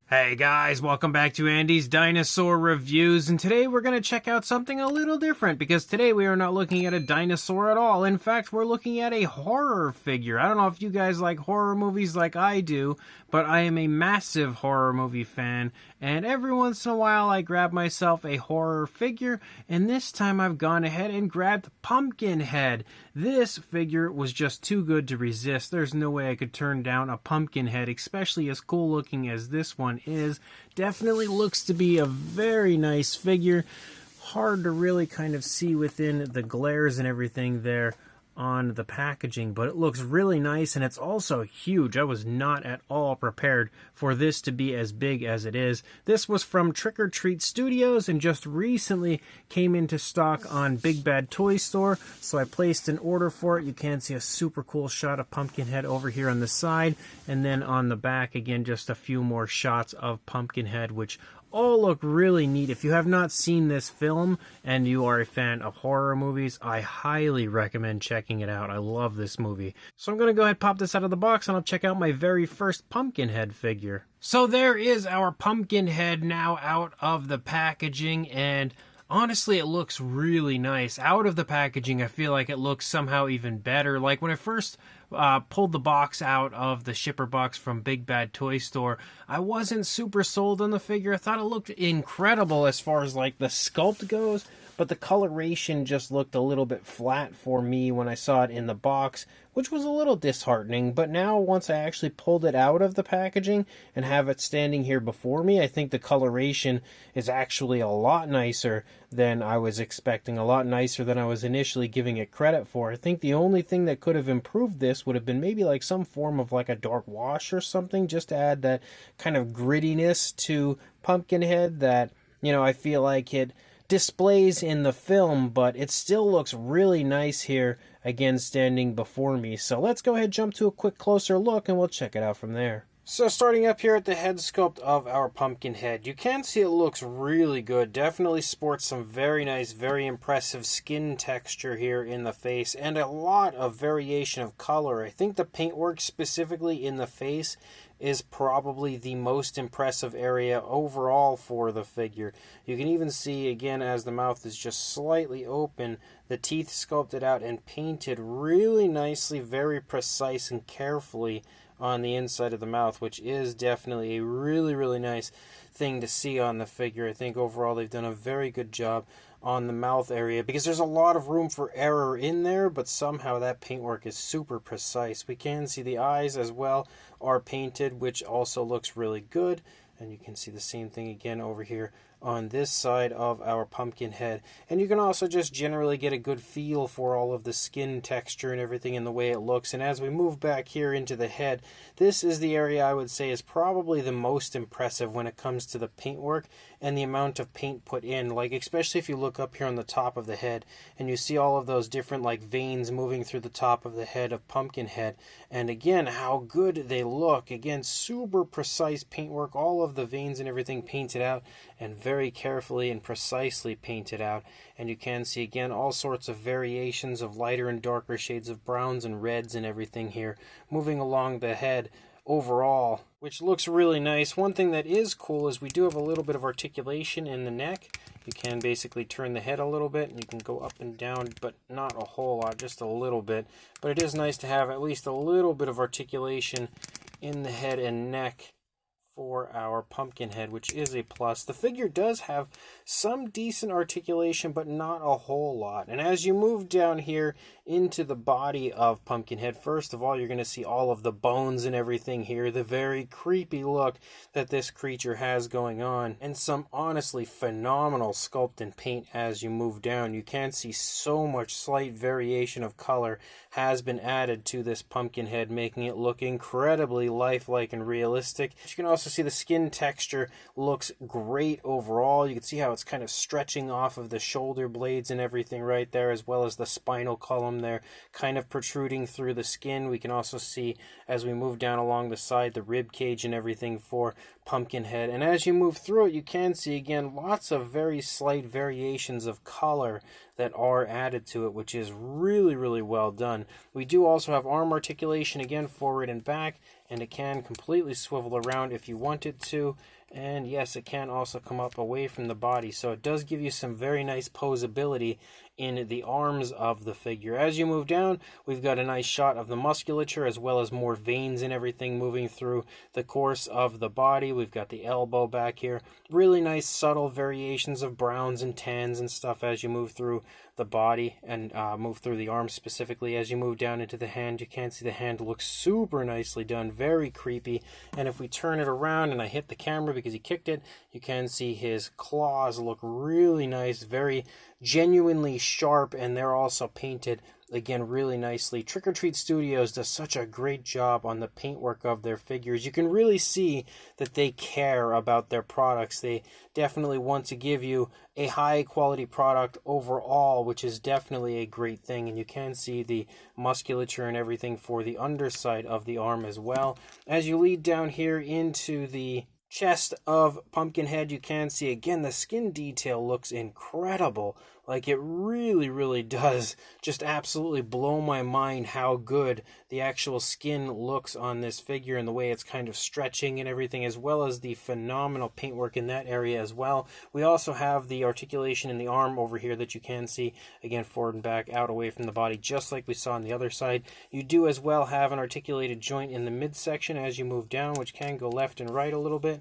Hey guys, welcome back to Andy's Dinosaur Reviews, and today we're going to check out something a little different, because today we are not looking at a dinosaur at all. In fact, we're looking at a horror figure. I don't know if you guys like horror movies like I do, but I am a massive horror movie fan, and every once in a while I grab myself a horror figure, and this time I've gone ahead and grabbed Pumpkinhead. This figure was just too good to resist. There's no way I could turn down a Pumpkinhead, especially as cool looking as this one is. Definitely looks to be a very nice figure. Hard to really kind of see within the glares and everything there on the packaging, but it looks really nice, and it's also huge. I was not at all prepared for this to be as big as it is. This was from Trick or Treat Studios and just recently came into stock on Big Bad Toy Store, so I placed an order for it. You can see a super cool shot of Pumpkinhead over here on the side, and then on the back again just a few more shots of Pumpkinhead, which all look really neat. If you have not seen this film and you are a fan of horror movies, I highly recommend checking it out. I love this movie. So I'm going to go ahead and pop this out of the box, and I'll check out my very first Pumpkinhead figure. So there is our Pumpkinhead now out of the packaging, and honestly, it looks really nice. Out of the packaging, I feel like it looks somehow even better. Like when I first pulled the box out of the shipper box from Big Bad Toy Store, I wasn't super sold on the figure. I thought it looked incredible as far as like the sculpt goes, but the coloration just looked a little bit flat for me when I saw it in the box, which was a little disheartening. But now, once I actually pulled it out of the packaging and have it standing here before me, I think the coloration is actually a lot nicer than I was expecting, a lot nicer than I was initially giving it credit for. I think the only thing that could have improved this would have been maybe like some form of like a dark wash or something, just to add that kind of grittiness to Pumpkinhead that, you know, I feel like it displays in the film, but it still looks really nice here, again, standing before me. So let's go ahead and jump to a quick closer look, and we'll check it out from there. So starting up here at the head sculpt of our Pumpkinhead, you can see it looks really good. Definitely sports some very nice, very impressive skin texture here in the face, and a lot of variation of color. I think the paintwork specifically in the face is probably the most impressive area overall for the figure. You can even see, again, as the mouth is just slightly open, the teeth sculpted out and painted really nicely, very precise and carefully on the inside of the mouth, which is definitely a really, really nice thing to see on the figure. I think overall they've done a very good job on the mouth area, because there's a lot of room for error in there, but somehow that paintwork is super precise. We can see the eyes as well are painted, which also looks really good, and you can see the same thing again over here on this side of our Pumpkinhead. And you can also just generally get a good feel for all of the skin texture and everything and the way it looks. And as we move back here into the head, this is the area I would say is probably the most impressive when it comes to the paintwork and the amount of paint put in. Like, especially if you look up here on the top of the head and you see all of those different like veins moving through the top of the head of Pumpkinhead, and again how good they look. Again, super precise paintwork, all of the veins and everything painted out and very carefully and precisely painted out. And you can see again all sorts of variations of lighter and darker shades of browns and reds and everything here moving along the head overall, which looks really nice. One thing that is cool is we do have a little bit of articulation in the neck. You can basically turn the head a little bit and you can go up and down, but not a whole lot, just a little bit. But it is nice to have at least a little bit of articulation in the head and neck for our Pumpkinhead, which is a plus. The figure does have some decent articulation, but not a whole lot. And as you move down here into the body of Pumpkinhead, first of all, you're going to see all of the bones and everything here, the very creepy look that this creature has going on, and some honestly phenomenal sculpt and paint as you move down. You can see so much slight variation of color has been added to this Pumpkinhead, making it look incredibly lifelike and realistic. You can also see the skin texture looks great overall. You can see how it's kind of stretching off of the shoulder blades and everything right there, as well as the spinal column there kind of protruding through the skin. We can also see, as we move down along the side, the rib cage and everything for Pumpkinhead. And as you move through it, you can see again lots of very slight variations of color that are added to it, which is really, really well done. We do also have arm articulation again, forward and back, and it can completely swivel around if you want it to. And yes, it can also come up away from the body, so it does give you some very nice posability in the arms of the figure. As you move down, we've got a nice shot of the musculature as well as more veins and everything moving through the course of the body. We've got the elbow back here. Really nice subtle variations of browns and tans and stuff as you move through the body and move through the arms specifically. As you move down into the hand, you can see the hand looks super nicely done, very creepy. And if we turn it around and I hit the camera because he kicked it, you can see his claws look really nice, very genuinely sharp, and they're also painted again really nicely. Trick or Treat Studios does such a great job on the paintwork of their figures. You can really see that they care about their products. They definitely want to give you a high quality product overall, which is definitely a great thing. And you can see the musculature and everything for the underside of the arm as well. As you lead down here into the chest of Pumpkinhead, you can see again the skin detail looks incredible. Like, it really does just absolutely blow my mind how good the actual skin looks on this figure and the way it's kind of stretching and everything, as well as the phenomenal paintwork in that area as well. We also have the articulation in the arm over here that you can see, again, forward and back, out away from the body, just like we saw on the other side. You do as well have an articulated joint in the midsection as you move down, which can go left and right a little bit,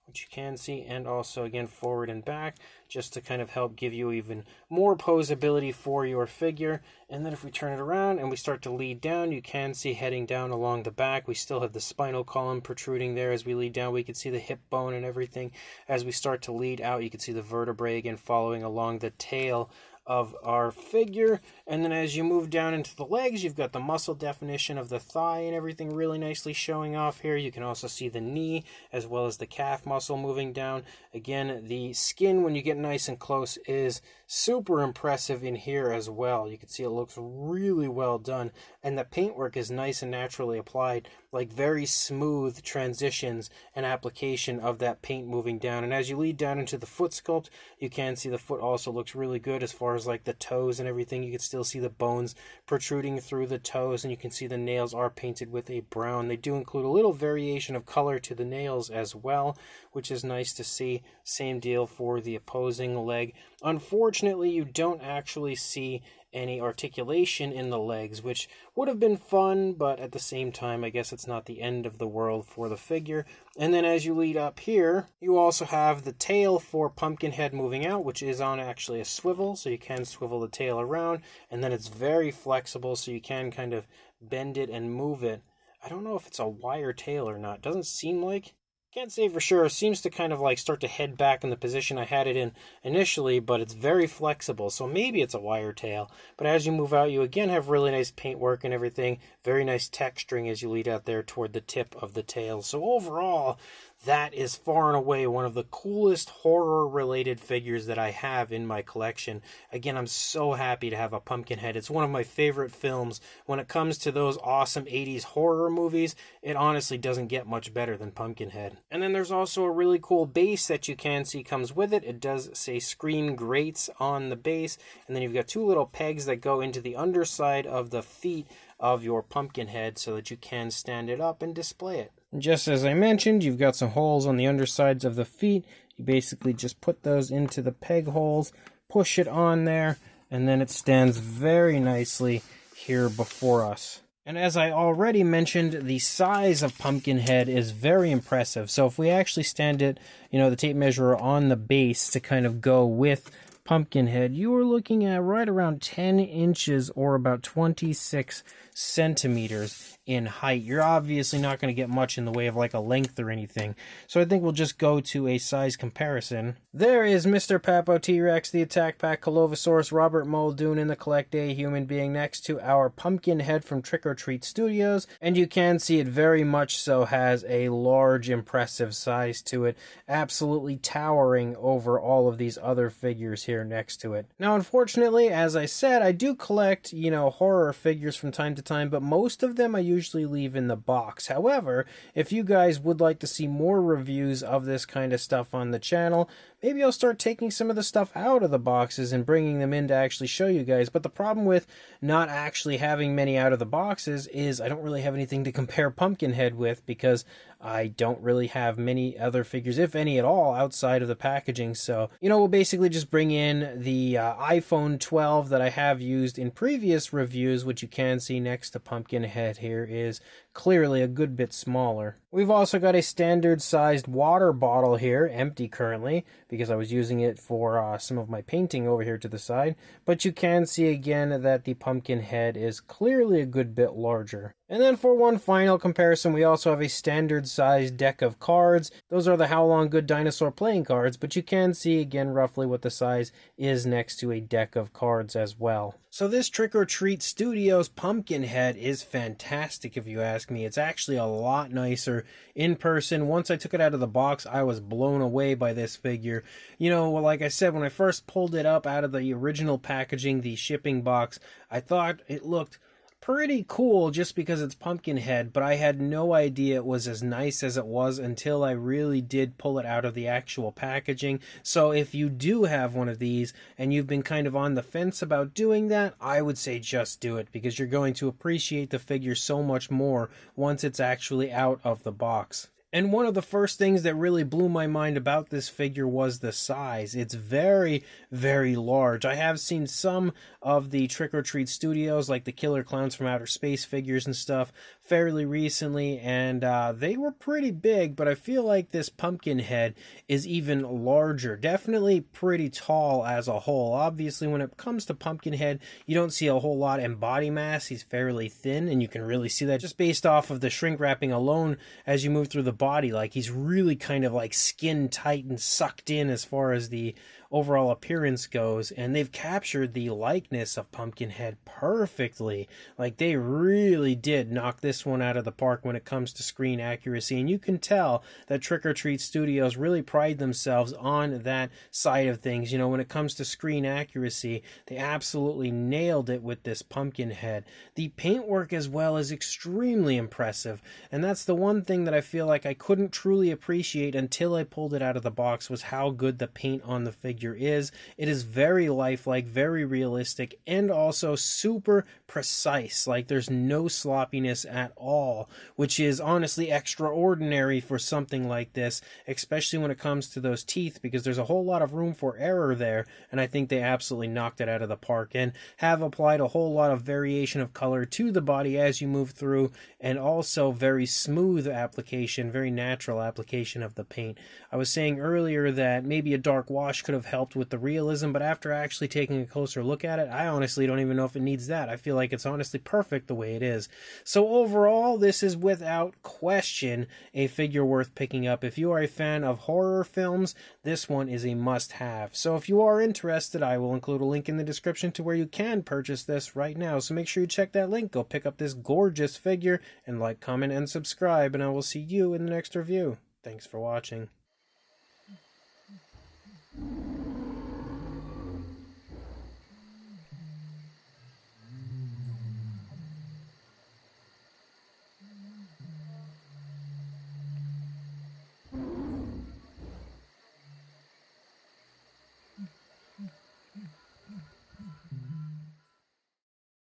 which you can see, and also again forward and back, just to kind of help give you even more posability for your figure. And then if we turn it around and we start to lead down, you can see heading down along the back, we still have the spinal column protruding there. As we lead down, we can see the hip bone and everything. As we start to lead out, you can see the vertebrae again following along the tail of our figure. And then as you move down into the legs, you've got the muscle definition of the thigh and everything really nicely showing off here. You can also see the knee as well as the calf muscle moving down. Again, the skin, when you get nice and close, is super impressive in here as well. You can see it looks really well done, and the paintwork is nice and naturally applied, like very smooth transitions and application of that paint moving down. And as you lead down into the foot sculpt, you can see the foot also looks really good as far as like the toes and everything. You can still see the bones protruding through the toes, and you can see the nails are painted with a brown. They do include a little variation of color to the nails as well, which is nice to see. Same deal for the opposing leg. Unfortunately, you don't actually see any articulation in the legs, which would have been fun, but at the same time, I guess it's not the end of the world for the figure. And then as you lead up here, you also have the tail for Pumpkinhead moving out, which is on actually a swivel, so you can swivel the tail around, and then it's very flexible, so you can kind of bend it and move it. I don't know if it's a wire tail or not. Doesn't seem like. Can't say for sure. It seems to kind of like start to head back in the position I had it in initially, but it's very flexible, so maybe it's a wire tail. But as you move out, you again have really nice paintwork and everything, very nice texturing as you lead out there toward the tip of the tail. So overall, that is far and away one of the coolest horror-related figures that I have in my collection. Again, I'm so happy to have a Pumpkinhead. It's one of my favorite films. When it comes to those awesome 80s horror movies, it honestly doesn't get much better than Pumpkinhead. And then there's also a really cool base that you can see comes with it. It does say Scream Grates on the base, and then you've got two little pegs that go into the underside of the feet of your Pumpkinhead so that you can stand it up and display it. Just as I mentioned, you've got some holes on the undersides of the feet. You basically just put those into the peg holes, push it on there, and then it stands very nicely here before us. And as I already mentioned, the size of Pumpkinhead is very impressive. So if we actually stand it, the tape measure on the base to kind of go with Pumpkinhead, you are looking at right around 10 inches or about 26 centimeters in height. You're obviously not going to get much in the way of like a length or anything, so I think we'll just go to a size comparison. There is Mr. Papo T-Rex, the Attack Pack Colovosaurus, Robert Muldoon in the Collect A Human Being next to our Pumpkinhead from Trick or Treat Studios, and you can see it very much so has a large, impressive size to it, absolutely towering over all of these other figures here. here next to it. Now, unfortunately, as I said, I do collect, horror figures from time to time, but most of them I usually leave in the box. However, if you guys would like to see more reviews of this kind of stuff on the channel, maybe I'll start taking some of the stuff out of the boxes and bringing them in to actually show you guys. But the problem with not actually having many out of the boxes is I don't really have anything to compare Pumpkinhead with, because I don't really have many other figures, if any at all, outside of the packaging. So, we'll basically just bring in the iPhone 12 that I have used in previous reviews, which you can see next to Pumpkinhead here is clearly a good bit smaller. We've also got a standard sized water bottle here, empty currently, because I was using it for some of my painting over here to the side. But you can see again that the Pumpkinhead is clearly a good bit larger. And then for one final comparison, we also have a standard sized deck of cards. Those are the How Long Good Dinosaur playing cards, but you can see again roughly what the size is next to a deck of cards as well. So this Trick or Treat Studios Pumpkinhead is fantastic if you ask me. It's actually a lot nicer in person. Once I took it out of the box, I was blown away by this figure. Like I said, when I first pulled it up out of the original packaging, the shipping box, I thought it looked pretty cool just because it's Pumpkinhead, but I had no idea it was as nice as it was until I really did pull it out of the actual packaging. So if you do have one of these and you've been kind of on the fence about doing that, I would say just do it, because you're going to appreciate the figure so much more once it's actually out of the box. And one of the first things that really blew my mind about this figure was the size. It's very, very large. I have seen some of the Trick or Treat Studios, like the Killer Clowns from Outer Space figures and stuff, fairly recently, and they were pretty big, but I feel like this Pumpkinhead is even larger. Definitely pretty tall as a whole. Obviously, when it comes to Pumpkinhead, you don't see a whole lot in body mass. He's fairly thin, and you can really see that just based off of the shrink wrapping alone as you move through the body. Like, he's really kind of like skin tight and sucked in as far as the overall appearance goes, and they've captured the likeness of Pumpkinhead perfectly. Like, they really did knock this one out of the park when it comes to screen accuracy, and you can tell that Trick or Treat Studios really pride themselves on that side of things. When it comes to screen accuracy, they absolutely nailed it with this Pumpkinhead. The paintwork as well is extremely impressive, and that's the one thing that I feel like I couldn't truly appreciate until I pulled it out of the box, was how good the paint on the figure is. It is very lifelike, very realistic, and also super precise. Like, there's no sloppiness at all, which is honestly extraordinary for something like this, especially when it comes to those teeth, because there's a whole lot of room for error there, and I think they absolutely knocked it out of the park and have applied a whole lot of variation of color to the body as you move through, and also very smooth application, very natural application of the paint. I was saying earlier that maybe a dark wash could have helped with the realism, but after actually taking a closer look at it, I honestly don't even know if it needs that. I feel like it's honestly perfect the way it is. So overall, this is without question a figure worth picking up. If you are a fan of horror films, this one is a must-have. So if you are interested, I will include a link in the description to where you can purchase this right now. So make sure you check that link. Go pick up this gorgeous figure, and like, comment, and subscribe, and I will see you in the next review. Thanks for watching.